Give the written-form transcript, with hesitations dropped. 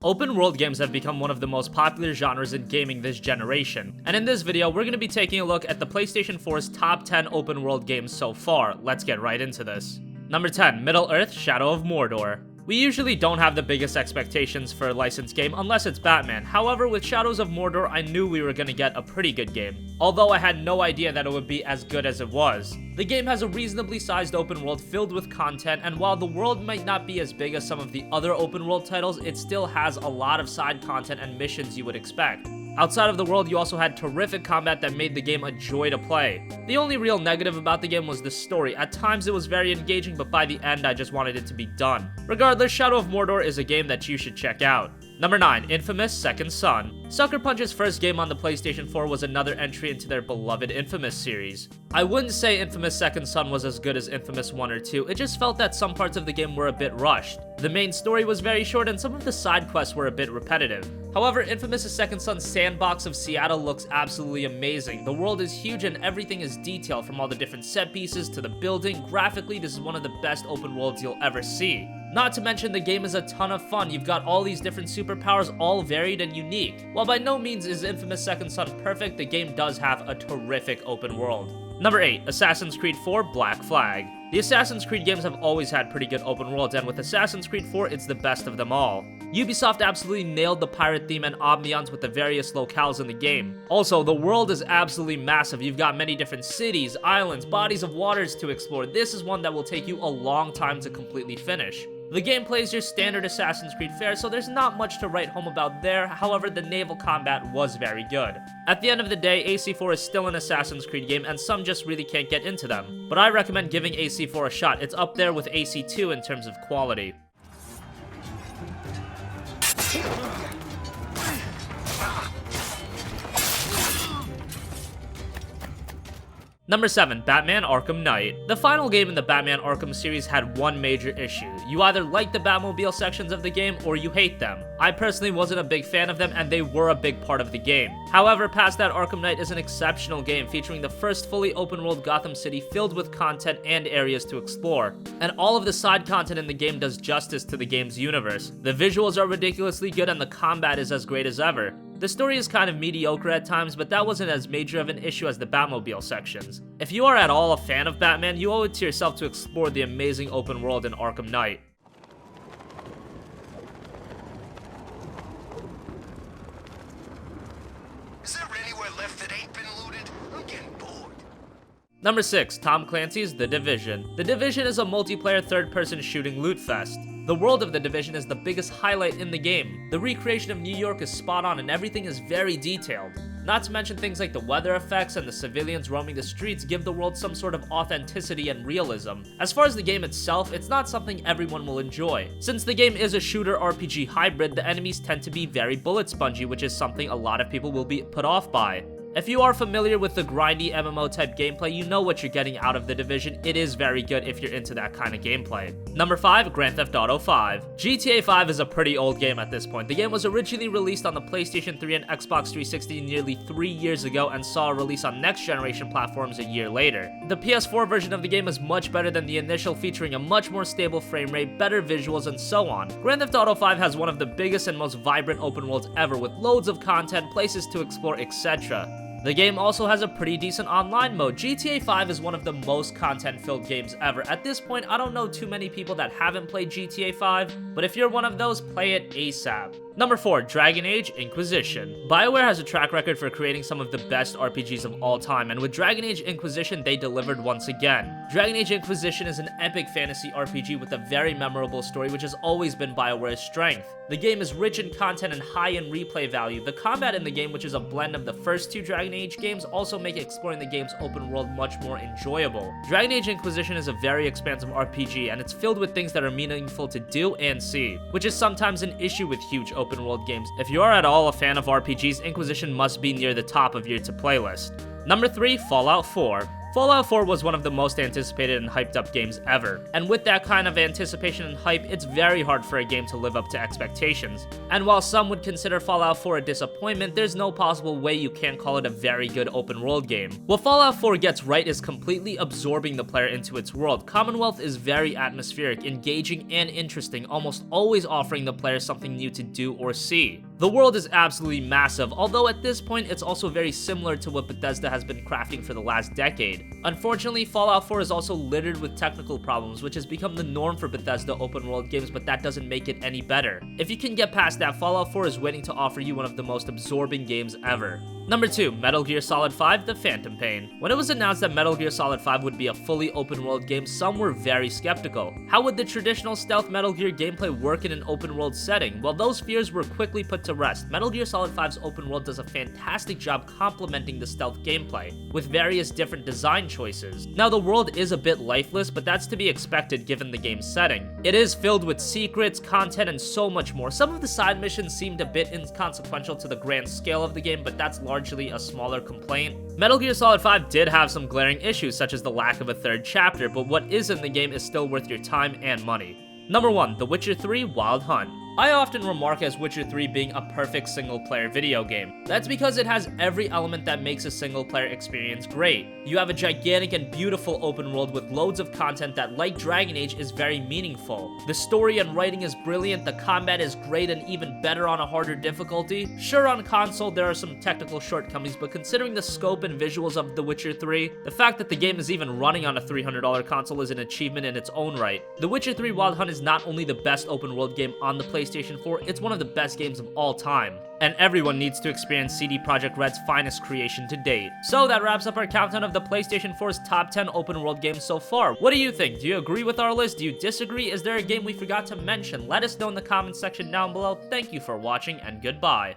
Open world games have become one of the most popular genres in gaming this generation, and in this video we're going to be taking a look at the PlayStation 4's top 10 open world games so far. Let's get right into this. Number 10, Middle-earth: Shadow of Mordor. We usually don't have the biggest expectations for a licensed game unless it's Batman. However, with Shadows of Mordor, I knew we were gonna get a pretty good game, although I had no idea that it would be as good as it was. The game has a reasonably sized open world filled with content, and while the world might not be as big as some of the other open world titles, it still has a lot of side content and missions you would expect. Outside of the world, you also had terrific combat that made the game a joy to play. The only real negative about the game was the story. At times it was very engaging, but by the end I just wanted it to be done. Regardless, Shadow of Mordor is a game that you should check out. Number 9, Infamous: Second Son. Sucker Punch's first game on the PlayStation 4 was another entry into their beloved Infamous series. I wouldn't say Infamous Second Son was as good as Infamous 1 or 2, it just felt that some parts of the game were a bit rushed. The main story was very short and some of the side quests were a bit repetitive. However, Infamous Second Son's sandbox of Seattle looks absolutely amazing. The world is huge and everything is detailed, from all the different set pieces to the building. Graphically, this is one of the best open worlds you'll ever see. Not to mention, the game is a ton of fun. You've got all these different superpowers, all varied and unique. While by no means is Infamous Second Son perfect, the game does have a terrific open world. Number 8, Assassin's Creed 4: Black Flag. The Assassin's Creed games have always had pretty good open worlds, and with Assassin's Creed 4, it's the best of them all. Ubisoft absolutely nailed the pirate theme and ambiance with the various locales in the game. Also, the world is absolutely massive. You've got many different cities, islands, bodies of waters to explore. This is one that will take you a long time to completely finish. The gameplay is your standard Assassin's Creed fare, so there's not much to write home about there. However, the naval combat was very good. At the end of the day, AC4 is still an Assassin's Creed game, and some just really can't get into them. But I recommend giving AC4 a shot. It's up there with AC2 in terms of quality. Number 7, Batman: Arkham Knight. The final game in the Batman Arkham series had one major issue. You either like the Batmobile sections of the game or you hate them. I personally wasn't a big fan of them, and they were a big part of the game. However, past that, Arkham Knight is an exceptional game featuring the first fully open world Gotham City filled with content and areas to explore. And all of the side content in the game does justice to the game's universe. The visuals are ridiculously good and the combat is as great as ever. The story is kind of mediocre at times, but that wasn't as major of an issue as the Batmobile sections. If you are at all a fan of Batman, you owe it to yourself to explore the amazing open world in Arkham Knight. Is there anywhere left that ain't been looted? I'm getting bored. Number 6, Tom Clancy's The Division. The Division is a multiplayer third-person shooting loot fest. The world of The Division is the biggest highlight in the game. The recreation of New York is spot on and everything is very detailed. Not to mention things like the weather effects and the civilians roaming the streets give the world some sort of authenticity and realism. As far as the game itself, it's not something everyone will enjoy. Since the game is a shooter RPG hybrid, the enemies tend to be very bullet spongy, which is something a lot of people will be put off by. If you are familiar with the grindy MMO type gameplay, you know what you're getting out of The Division. It is very good if you're into that kind of gameplay. Number 5, Grand Theft Auto 5. GTA 5 is a pretty old game at this point. The game was originally released on the PlayStation 3 and Xbox 360 nearly 3 years ago and saw a release on next generation platforms a year later. The PS4 version of the game is much better than the initial, featuring a much more stable frame rate, better visuals, and so on. Grand Theft Auto 5 has one of the biggest and most vibrant open worlds ever, with loads of content, places to explore, etc. The game also has a pretty decent online mode. GTA 5 is one of the most content-filled games ever. At this point, I don't know too many people that haven't played GTA 5, but if you're one of those, play it ASAP. Number 4, Dragon Age: Inquisition. BioWare has a track record for creating some of the best RPGs of all time, and with Dragon Age Inquisition, they delivered once again. Dragon Age Inquisition is an epic fantasy RPG with a very memorable story, which has always been BioWare's strength. The game is rich in content and high in replay value. The combat in the game, which is a blend of the first 2 Dragon Age games, also make exploring the game's open world much more enjoyable. Dragon Age Inquisition is a very expansive RPG, and it's filled with things that are meaningful to do and see, which is sometimes an issue with huge open world games. If you are at all a fan of RPGs, Inquisition must be near the top of your to-play list. Number 3, Fallout 4. Fallout 4 was one of the most anticipated and hyped up games ever, and with that kind of anticipation and hype, it's very hard for a game to live up to expectations. And while some would consider Fallout 4 a disappointment, there's no possible way you can't call it a very good open world game. What Fallout 4 gets right is completely absorbing the player into its world. Commonwealth is very atmospheric, engaging, and interesting, almost always offering the player something new to do or see. The world is absolutely massive, although at this point it's also very similar to what Bethesda has been crafting for the last decade. Unfortunately, Fallout 4 is also littered with technical problems, which has become the norm for Bethesda open world games, but that doesn't make it any better. If you can get past that, Fallout 4 is waiting to offer you one of the most absorbing games ever. Number 2, Metal Gear Solid 5: The Phantom Pain. When it was announced that Metal Gear Solid 5 would be a fully open world game, some were very skeptical. How would the traditional stealth Metal Gear gameplay work in an open world setting? Well, those fears were quickly put to rest. Metal Gear Solid 5's open world does a fantastic job complementing the stealth gameplay, with various different design choices. Now, the world is a bit lifeless, but that's to be expected given the game's setting. It is filled with secrets, content, and so much more. Some of the side missions seemed a bit inconsequential to the grand scale of the game, but that's largely a smaller complaint. Metal Gear Solid 5 did have some glaring issues, such as the lack of a third chapter, but what is in the game is still worth your time and money. Number 1, The Witcher 3: Wild Hunt. I often remark as Witcher 3 being a perfect single-player video game. That's because it has every element that makes a single-player experience great. You have a gigantic and beautiful open world with loads of content that, like Dragon Age, is very meaningful. The story and writing is brilliant, the combat is great and even better on a harder difficulty. Sure, on console there are some technical shortcomings, but considering the scope and visuals of The Witcher 3, the fact that the game is even running on a $300 console is an achievement in its own right. The Witcher 3: Wild Hunt is not only the best open world game on the PlayStation 4, it's one of the best games of all time. And everyone needs to experience CD Projekt Red's finest creation to date. So that wraps up our countdown of the PlayStation 4's top 10 open world games so far. What do you think? Do you agree with our list? Do you disagree? Is there a game we forgot to mention? Let us know in the comments section down below. Thank you for watching, and goodbye.